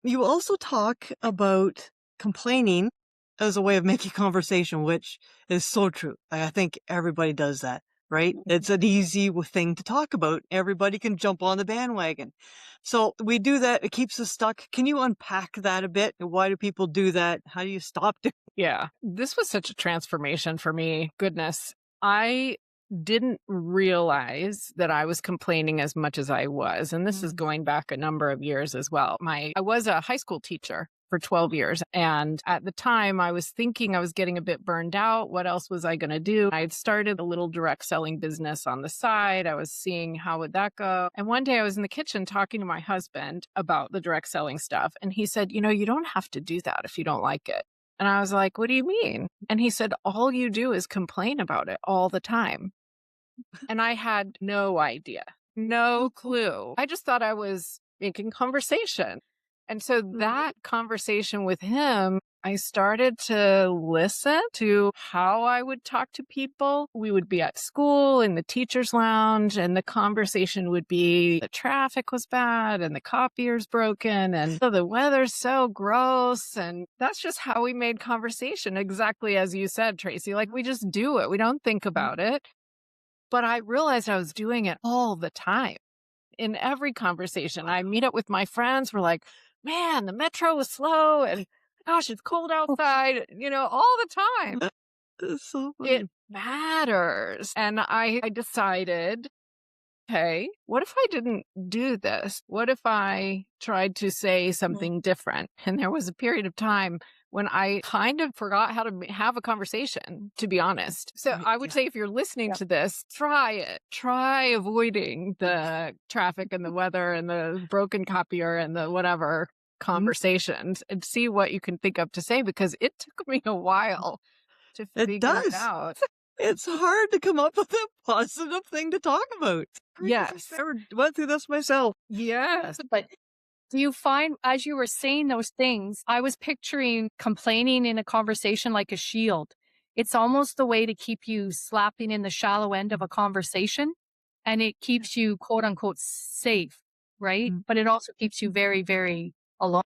You also talk about complaining as a way of making conversation, which is so true. I think everybody does that, right? Mhm. It's an easy thing to talk about. Everybody can jump on the bandwagon. So we do that. It keeps us stuck. Can you unpack that a bit? Why do people do that? How do you stop doing? Yeah. This was such a transformation for me. Goodness. I didn't realize that I was complaining as much as I was. And this is Mm, going back a number of years as well. I was a high school teacher for 12 years. And at the time, I was thinking I was getting a bit burned out. What else was I going to do? I had started a little direct selling business on the side. I was seeing how would that go. And one day I was in the kitchen talking to my husband about the direct selling stuff. And he said, you don't have to do that if you don't like it. And I was like, what do you mean? And he said, all you do is complain about it all the time. And I had no idea, no clue. I just thought I was making conversation. And so mm, that conversation with him, I started to listen to how I would talk to people. We would be at school in the teacher's lounge, and the conversation would be the traffic was bad and the copier's broken and "Oh, the weather's so gross." And that's just how we made conversation, exactly as you said, Tracy. Like we just do it, we don't think mm. about it. But I realized I was doing it all the time. In every conversation, I meet up with my friends. We're like, man, the metro was slow and gosh, it's cold outside, all the time. It's so It funny. matters. And I decided, okay, what if I didn't do this? What if I tried to say Mm, something different? And there was a period of time when I kind of forgot how to have a conversation, to be honest. So right. I would Yeah. say if you're listening Yeah. to this, try it. Try avoiding the traffic and the weather and the broken copier and the whatever Mm. conversations and see what you can think of to say, because it took me a while to It figure it does. out. It's hard to come up with a positive thing to talk about. Crazy. Yes. Never went through this myself. Yes. But do you find, as you were saying those things, I was picturing complaining in a conversation like a shield. It's almost the way to keep you slapping in the shallow end of a conversation, and it keeps you quote unquote safe, right? Mm, But it also keeps you very, very alone.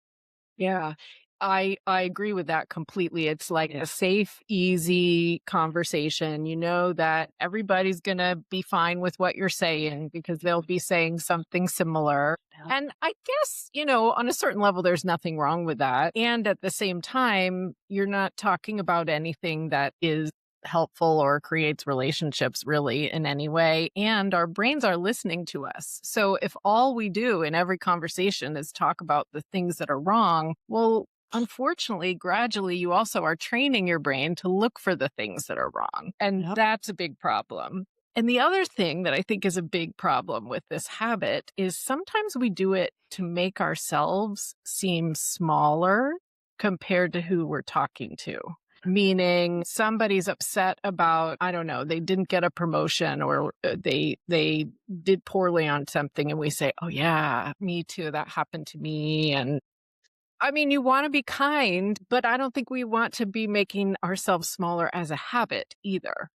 Yeah, I agree with that completely. It's like yeah. a safe, easy conversation. You know that everybody's gonna be fine with what you're saying because they'll be saying something similar. Yeah. And I guess, on a certain level, there's nothing wrong with that. And at the same time, you're not talking about anything that is helpful or creates relationships really in any way. And our brains are listening to us. So if all we do in every conversation is talk about the things that are wrong, well, unfortunately, gradually, you also are training your brain to look for the things that are wrong. And Yep. that's a big problem. And the other thing that I think is a big problem with this habit is sometimes we do it to make ourselves seem smaller compared to who we're talking to. Meaning somebody's upset about, I don't know, they didn't get a promotion or they did poorly on something, and we say, "Oh yeah, me too, that happened to me." And I mean, you want to be kind, but I don't think we want to be making ourselves smaller as a habit either.